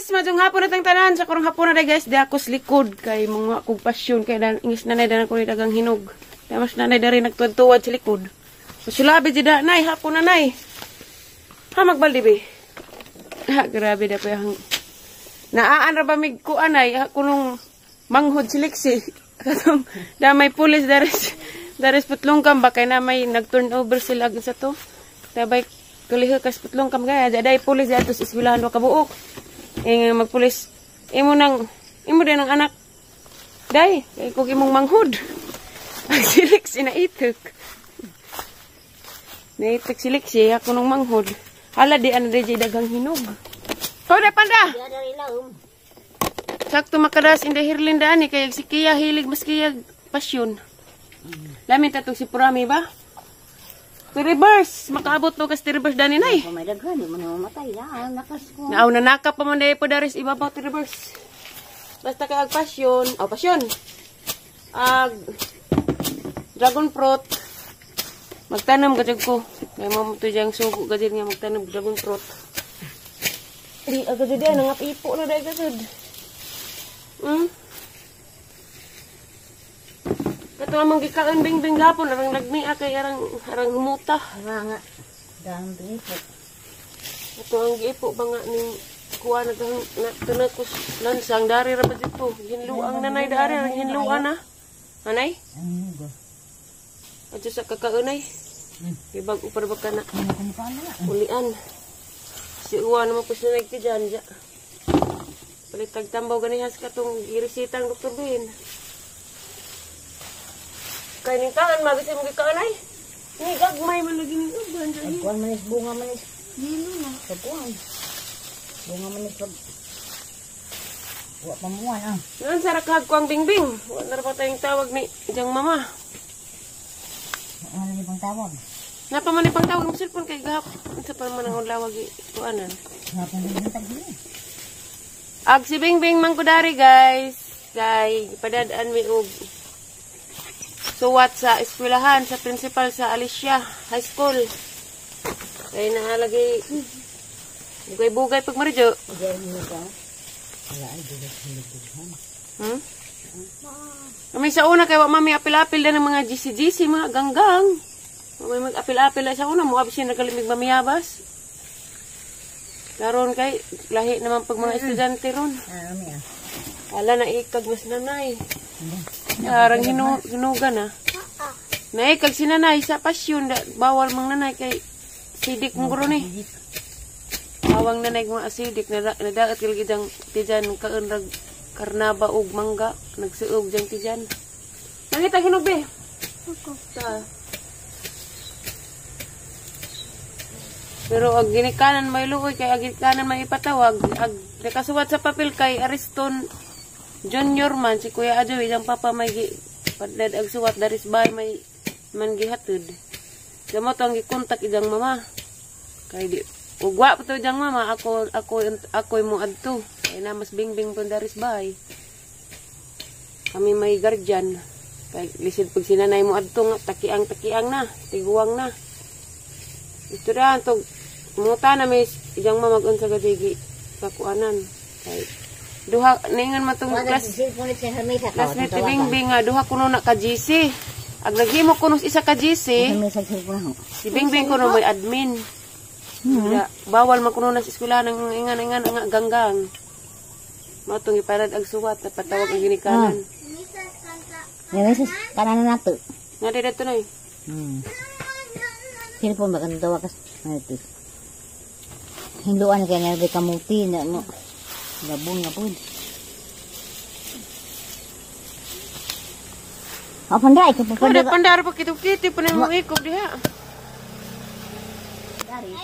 guys, majong hapon na tang tanan. Sa kurang hapon na guys, di ako likod kay mga kong pasyon kay dan ingis nanay dan ako ni dagang hinog. Mas nanay dari nagtuwad-tuwad sa likod. Masulabi jida nay hapon na nay. Ha magbaldi be. Ha grabe da pa yang naaan ra ba mig ku anay kunong manghod siliksi. Katong damay pulis daris putlongkam ba kay na may nag-turnover sila sa to. Tabay kuliho kas putlongkam gaya jaday pulis ato sa eskwelahan do kabuok. Magpulis imo din ang anak. Day, kay kog imong manghod. Ang siliksi na itik. Naitik siliksi ako nung manghod. Hala di ano di dagang hinog. Hoda panda. Sakto makadas indi hirlinda ani kay si Kia hilig mas Kia pasyon. Lamin tatong si Purami ba? Reverse, makaabot mo kas reverse dani nay. May daghan mo na mamatay na nakas ko. Naaw na nakap pa man day po daris ibabaw reverse. Basta kay ag pasyon, pasyon. Dragon fruit. Magtanom gajud ko. May mo to jang sugo gajud nga magtanom dragon fruit. Di agad di nangap ipo na day gajud. Kato amang gikaon bing-bing gapon arang nagmia kay arang humuta. Nga. Dang ipo. Ito ang giipo ba nga ning kuha na tunakos lansang dari ra ba dito. Hinluang nanay dari hinluan na. Anay? Adyo sa kakaunay. Ibag upar ba ka na. Ulian. Si uwa naman po siya nagtidyan dyan. Palitag tambaw ganihas ka itong irisitang Dr. Bin. Kaya ning kaan, mabisi mo gikaan ay. Ni gagmay man lagi ning uban. Kuan manis bunga manis. Dilo na. Kuan. Bunga manis pag wa pamuan ah. Nan sarak hagkuang bingbing. Wa na pa tayong tawag ni ijang mama. Ano ni pang tawag? Napa man ni pang tawag mo cellphone kay gahap. Unsa pa man ang lawag kuanan. Napa ni tag dili. Ag si Bingbing mangkudari guys. Kay padadaan mi og suwat sa eskwelahan sa principal sa Alicia High School. Kay naalagay bugay-bugay pag marijo. Kami sa una kay wa mami apil-apil na ng mga GC-GC, mga ganggang. May mag-apil-apil na sa una, mukha siya nagalimig mamiyabas. Karon kay lahi naman pag mga estudyante ron. Ala na ikag mas nanay. Arang hinugan na. Naikag si nanay sa pasyon. Bawal mang nanay kay sidik mong guro ni. Bawang nanay mga asidik. Nadaat kilgidang tijan kaunrag karnaba ug mangga. Nagsuog dyan tijan. Nangita hinog be? Pero ag ginikanan may luoy kay ag ginikanan may ipatawag. Ag nakasuwat sa papel kay Ariston Junior man si Kuya Ajoy ang papa may padlad ag suwat daris bay may man gihatod. Gamot ang gikontak idang mama. Kay di ugwa pa to idang mama ako mo adto. Kay na mas bingbing pun daris bay. Kami may guardian. Kay lisid pag sinanay mo adto nga takiang na, tiguang na. Ito ra to muta na may idang mama unsa gadigi kakuanan. Kay duha ningan matong classmate Bingbing nga duha kuno na ka GC. Ag naghimo kuno isa ka GC. Si Bingbing kuno may admin. Bawal man kuno na sa eskwelahan ng ingan nga ganggang. Matong iparad ag suwat at patawag ang ginikanan. Meses kanan nato. Nga dito na Sino po maganda wakas ito. Hinduan kay na kamuti na mo. Gabong na po. Panday ko pa. Pandar pa kitu-kitu pa na mo ikob diha. Dari.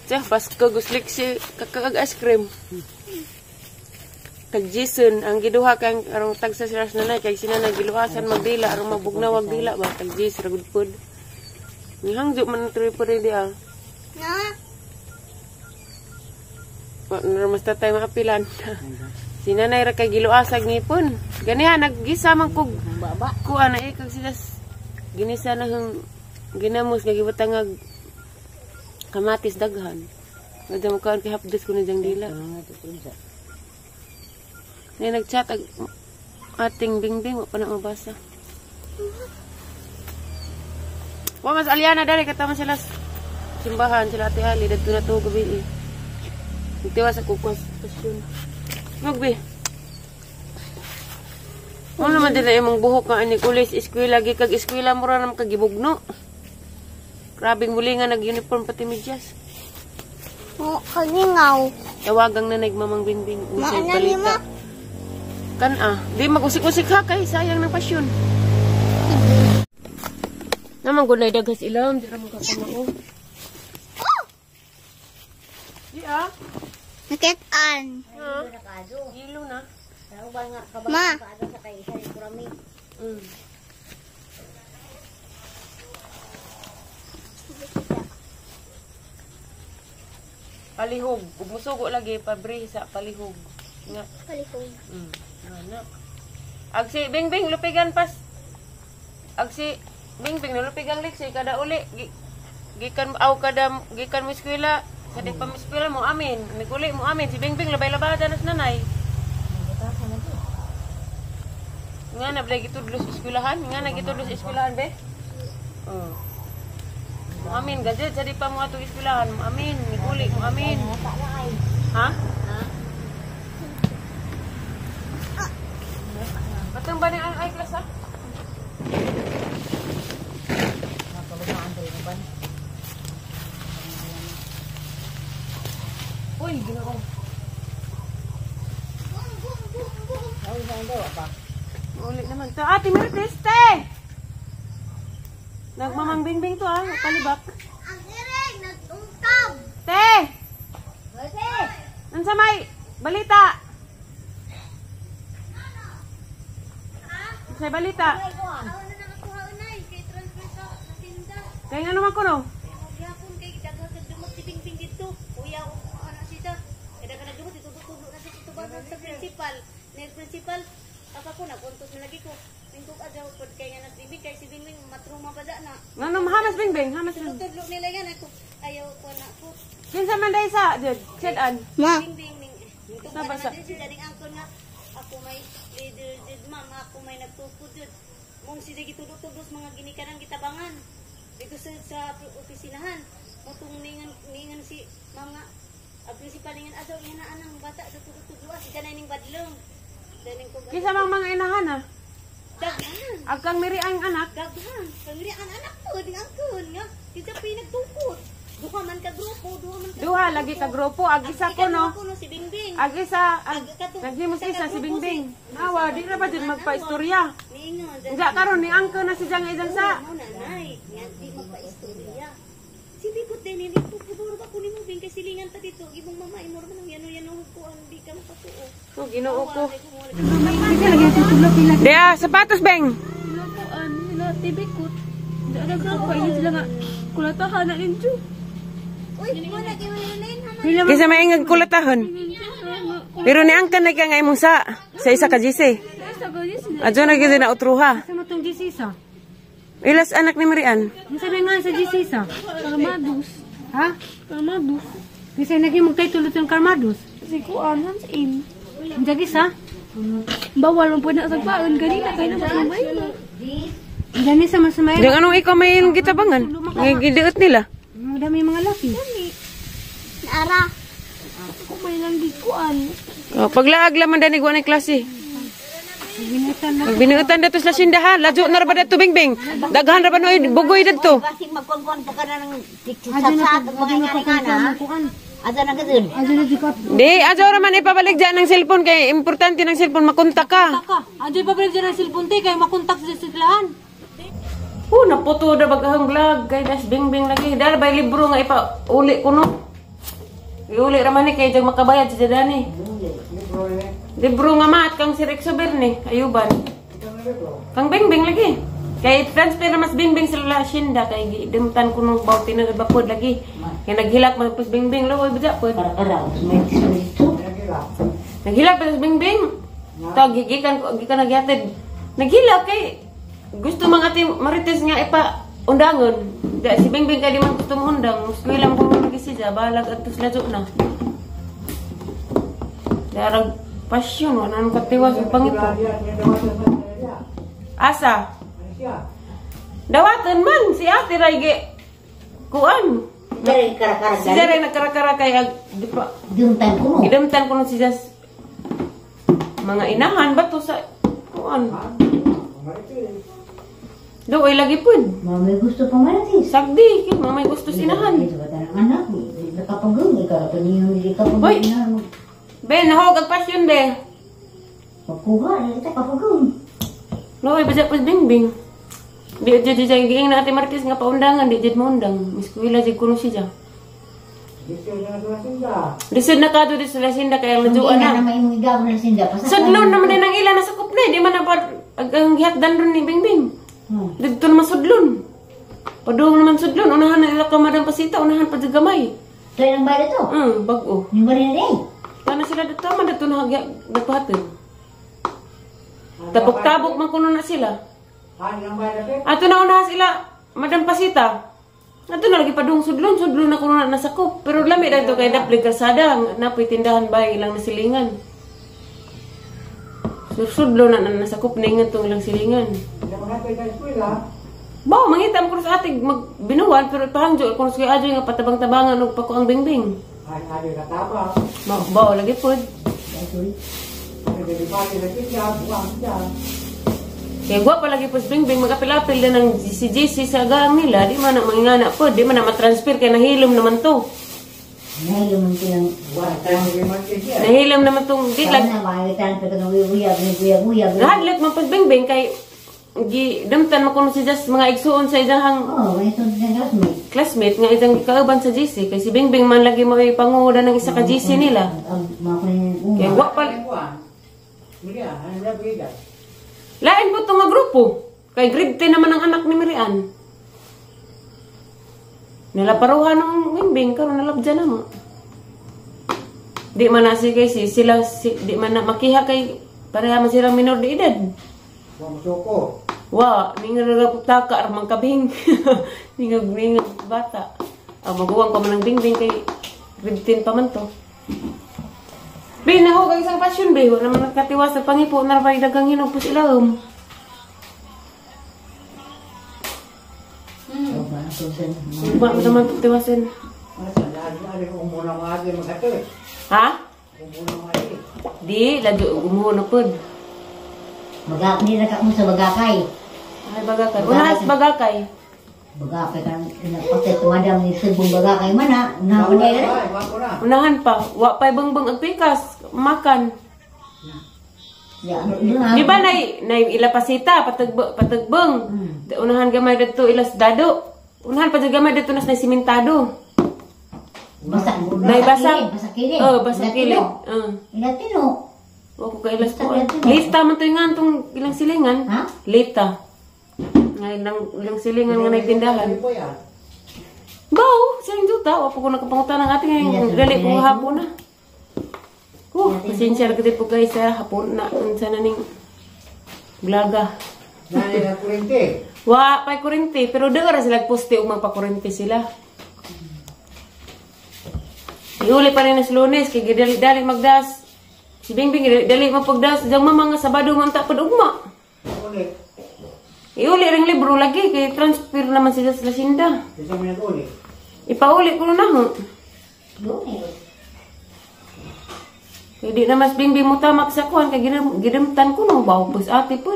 Jah bas ko guslik si kakag ice cream. Tag Jason ang giduha kang arong tag sa siras nanay kay sinanay giluhasan magdila arong mabugnaw magdila ba tag Jason ragud pod. Ni hangjo man tri pod dia. Mas tatay maapilan. Sinanay ra kay giluasag ngipon. Ganiha naggisa man kog kuan na ikag sila ginisa na hang ginamos nga gibutang kamatis daghan. Medyo mukaan kay hapdas ko na diyang dila. Ngayon nag-chat ating bingbing, wala pa na mabasa. Wa mas Aliana dari katama sila simbahan sila Ate Ali dito na to gabi. Nagtiwa sa kukwas pasyon. Magbi. Ano naman din na imong buhok nga ani kulis eskwela gi kag eskwela mo ra nam kagibugno. Grabing muli nga nag-uniform pati medyas. Oh, kaningaw. Tawagang na nagmamang bingbing unsay balita. Di mag-usik-usik ha kay sayang ng pasyon. Naman gunay dagas ilam, di ra mo kakamao. Di Nakitaan. Hilo na. Ma. Palihog. Ug musugo lagi pabre sa palihog. Nga. Palihog. Ano? Agsi bingbing lupigan pas. Agsi bingbing lupigan liksi kada uli gikan mo eskwela. Sa di pa eskwela mo amin. Naguli mo amin si bingbing labay-labada na sa nanay. Nga na blay gitudlo sa eskwelahan, nga na gitudlo sa eskwelahan be. Mo amin gadget sa di pa mo ato eskwelahan, mo amin, naguli mo amin. Ha? Patang ba ni ang class ha? Uy, ginoo. Ulit naman to. Ate Mertes, te! Nagmamang bingbing to ah, palibak. Ang iring, nagtungkab. Te! Nansa may balita? Say balita. Ako na nakakuha unay, kay transfer sa natinda. Kaya nga naman ko no? Magyapon kay daghang dumot si Bingbing dito. Kuya ko ana siya. Kada kana dumot itutulo na sa tubanan sa principal. Ner principal, ako na puntos na lagi ko. Mingkog adlaw pod kay nga nagbibig kay si Bingbing matruma pa na. Ngano hamas bingbing, hamas bingbing. Tutudlo nila yan ako. Ayaw ko na ko. Kinsa man day sa jud, sedan. Ma. Bingbing mingkog Sa na basa. din siya daring angkon nga ako may leader did ma'am ako may nagtukod jud. Mong sila gitudot-tudos mga ginikanan gitabangan. Dito sa opisinahan. Mutong ningan si mga principal ningan adaw inaan ng bata dutudot-tudos si kanay ning badlong. Daning ko. Kinsa mang mga inahan ha? Daghan. Agkang miri ang anak. Daghan. Kangri ang anak ko ding angkon nga. Kinsa pinagtukod. Duha man ka grupo, Duha lagi ka grupo, ag isa ko no. Si Bingbing. Ag isa, naghimos isa si Bingbing. Nawa, di na ba dyan magpa-istorya? Niingon. Nga karon ni angko na si Jang Idang sa. Ano nanay? Yan di magpa-istorya. Si Bikot din ini pupudor ba kunin mo Bing kay silingan ta dito. Ibang mama imo man ang yano hukuan di ka makatuo. So Ginoo ko. Dia sapatos beng. Lapuan nila tibikot. Ada ka ini sila nga kulatahan na ninyo. Uy, mo na kay wala Kisa maingag kulatahon. Pero ni angkan na kaya imong sa isa ka GC. Adyo na gid na utruha. Sa matong gisisa. Ilas anak ni Marian. Sabi nga sa gisisa. Karmadus. Ha? Karmadus. Kasi naging magtaytulot yung karmadus. Kasi kuan hans in. Ang gisa. Bawal mo po na sa paan kanina kay na masumay. Dani sa masumay. Dang anong ikaw may gitabangan? Ngay gidiot nila. Madami mga laki. Ara. Ako may lang di kuan. Paglaag laman danig wa na klase. Ginitan na. Binuutan dato sa sindahan, lajo na ra ba dato bingbing. Daghan ra ba noy bugoy dadto. Kasi magkuan-kuan pa ka na ng Adyo na sat-sat po. Adyo na po mga kuan. Ada na gadun. Adyo na di ka. Di, ajo ra man ipabalik dyan ng cellphone kay importante ng cellphone makontak ka. Taka. Adyo pa pala dyan ang cellphone te kay makontak sa silahan. Naputo na baghang vlog kay das bingbing lagi. Dahil bay libro nga ipauli ko no. Iuli ra man ni kay jag makabayad sa dani. Libro nga mat kang si Rexo Berni, ayuban. Kang bingbing lagi. Kay transfer na mas bingbing sa Lashinda kay dimtan ko nung bawti na bapod lagi. Kay naghilak man pus bingbing loy budya pod. Naghilak pus bingbing. Tawag gigikan ko gikan nagyatid. Naghilak kay gusto mga ati Marites nga ipa undangon. Da si bingbing kay di man gusto mo undang. Muskwila mo lagi si siya, balag at tos lajo na. Darag pasyon, wala nang katiwas ang pangito. Asa? Dawatan man, si ate Raige. Kuan. Dari kara-kara Si Jare nagkarakara kay Dumtan ko mo. idamtan ko nun si Jas. Mga inahan ba to sa kuan? Do ay lagi pud. May gusto pa man ati. Sagdi, kay may gusto sinahan. Ito ba tanang anak? Nakapagong, ikaw pa niyo hindi ka Hoy! pagong. Be, nahog ang pasyon be. Magkuha, kita kapagong. Loy, basa pud bingbing. Di jud jud giing na ate Martis nga paundangan, di jud mo undang. Miskuila jud kuno siya. Disud na kadto di sila sinda kay ang lajuan Hindi na na. maimugaw na sinda. Sudlon naman din ang ila na sakop na, di man na ang gihatdan ron ni Bingbing. Dito naman sudlon. Padung naman sudlon, unahan na ila ka Madam Pasita, unahan pa jud gamay. Kaya nang bayad ito. Bag-o. Yung bali na rin. Kana sila dito man dito na nagpahatid. Tapok-tabok man kuno na sila. Ato na unahan sila, Madam Pasita. Ato na lagi padung sudlon na kuno na nasakop. Pero lami dito kay daplig kalsada, napoy tindahan bay ilang nasilingan. Sudlon na nasakop na ingat tong ilang silingan. Bao, mangita mo ko sa ating magbinuwan, pero ipahangjo, kung sa ajo nga patabang-tabangan o pako ang bingbing. Bao, lagi po. Kaya gwa pa lagi po sa bingbing, mag-apil-apil na ng GC sa agang nila, di man na mangingana po, di man na matransfer, kaya nahilom naman to. Nahilom mo silang Nahilom naman tong di lag. Sana makikitaan pa ito ng uyab. Nahadlat man pag bingbing, kay damtan mo kuno si Jas mga igsuon sa idahang Oo, may ito na classmate nga isang kauban sa GC kasi Bingbing man lagi mo ay panguda ng isa ka GC nila. Kaya wa pa lain po itong nga grupo. Kay grade 10 naman ang anak ni Mirian. Nalaparuhan ng Bingbing karon nalabdyan na mo. Di man na si sila di man na makiha kay pareha man silang minor de edad. Wa, ninga nagaputaka ar mangkabing. ninga bata. Maguwang pa man ng Bingbing kay grade 10 pa man to. Be, naho kay isang pasyon be, wala man nagkatiwas sa pangipo na ray dagang hinog po sila Ba, naman tiwasin. Ha? Di, lagi umuho pod. Hindi na ka mo sa bagakay. Ay, bagakay. Unas bagakay. Bagakay ka. Pagkat tumadam ni Sibong bagakay man ha. Unahan niya rin. Unahan pa. Wa pa'y bangbang ang pikas. Makan. Di ba na ila pasita, patagbang. Unahan gamay dito ilas dado. Unahan pa gamay dito nas na simentado. Basa kilid. Oh, basa kilid. Ilatino. Wa ko kailas po. Lita man to yung antong ilang silingan. Ha? Lita. Ngayon ilang silingan nga naitindahan. Bao, siyang juta. Wa po ko nakapangutan ng ating ngayon. Gali po hapon na. Pasensya na po guys ha. Hapon na. Unsa na ning blaga. Nani na kurente. Wa, pa'y kurente. Pero doon sila poste o magpakurente sila. Iuli pa rin na Lunes. Kaya dali magdas. Si Bingbing, dali mapagdas. Diyan mama nga Sabado man tapad ugma. Iuli ring libro lagi. Kaya transfer naman sila sa Lasinda. Isa mo yan uli. Ipauli ko na ho. Kaya di na mas Bingbing mo tamak sa kuhan. Kaya ginamtan ko no. Baupos ate po.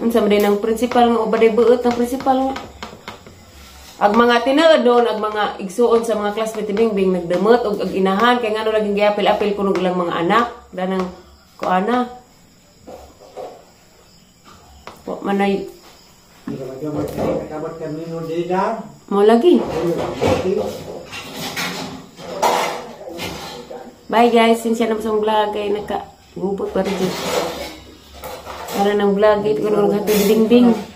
Ang sama din ang principal nga. O ba di buot ng principal nga. Ag mga tinuod doon, ag mga igsuon sa mga classmate ni Bingbing nagdamot og ag inahan kay ngano laging giapil-apil kuno ilang mga anak danang kuana. Po manay mo lagi. Bye guys, sinsya na sa vlog kay naka gubot pa rin. Para ng vlog ito kuno hatod Bingbing.